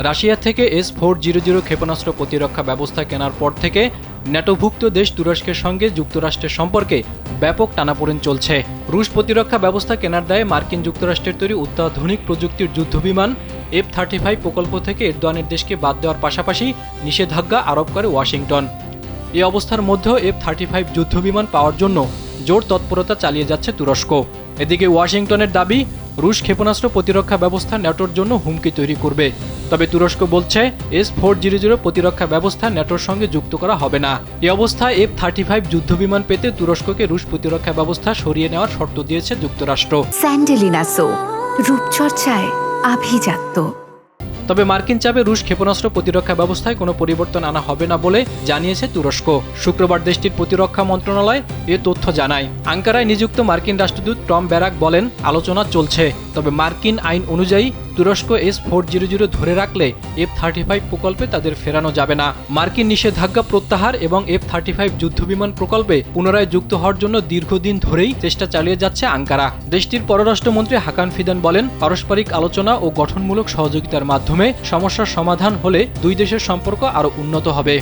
Russia থেকে S-400 ক্ষেপণাস্ত্র প্রতিরক্ষা ব্যবস্থা কেনার পর থেকে ন্যাটোভুক্ত দেশ তুরস্কের সঙ্গে যুক্তরাষ্ট্রের সম্পর্কে ব্যাপক টানাপোড়েন চলছে। রুশ প্রতিরক্ষা ব্যবস্থা কেনার দায়ে মার্কিন যুক্তরাষ্ট্রের তৈরি অত্যাধুনিক প্রযুক্তির যুদ্ধবিমান F-35 প্রকল্প থেকে এরদোয়ানের দেশকে বাদ দেওয়ার পাশাপাশি নিষেধাজ্ঞা আরোপ করে ওয়াশিংটন। এই অবস্থার মধ্যেও F-35 যুদ্ধবিমান পাওয়ার জন্য জোর তৎপরতা চালিয়ে যাচ্ছে তুরস্ক। এদিকে ওয়াশিংটনের দাবি, রুশ ক্ষেপণাস্ত্র প্রতিরক্ষা ব্যবস্থা ন্যাটোর জন্য হুমকি তৈরি করবে। তবে তুরস্ক বলছে S-400 প্রতিরক্ষা ব্যবস্থা ন্যাটোর সঙ্গে যুক্ত করা হবে না। এই অবস্থায় F-35 যুদ্ধবিমান পেতে তুরস্ককে রুশ প্রতিরক্ষা ব্যবস্থা সরিয়ে নেওয়ার শর্ত দিয়েছে যুক্তরাষ্ট্র। স্যান্ডেলিনা সো, রূপচর্চায় আভিজাত্য। তবে মার্কিন চাপে রুশ ক্ষেপণাস্ত্র প্রতিরক্ষা ব্যবস্থায় কোনো পরিবর্তন আনা হবে না বলে জানিয়েছে তুরস্ক। শুক্রবার দেশটির প্রতিরক্ষা মন্ত্রণালয় এ তথ্য জানায়। আঙ্কারায় নিযুক্ত মার্কিন রাষ্ট্রদূত টম ব্যারাক বলেন, আলোচনা চলছে, তবে মার্কিন আইন অনুযায়ী তুরস্ক S-400 ধরে রাখলে F-35 প্রকল্পে তাদের ফেরানো যাবে না। মার্কিন নিষেধাজ্ঞা প্রত্যাহার এবং F-35 যুদ্ধবিমান প্রকল্পে পুনরায় যুক্ত হওয়ার জন্য দীর্ঘদিন ধরেই চেষ্টা চালিয়ে যাচ্ছে আঙ্কারা। দেশটির পররাষ্ট্রমন্ত্রী হাকান ফিদান বলেন, পারস্পরিক আলোচনা ও গঠনমূলক সহযোগিতার মাধ্যমে সমস্যার সমাধান হলে দুই দেশের সম্পর্ক আরও উন্নত হবে।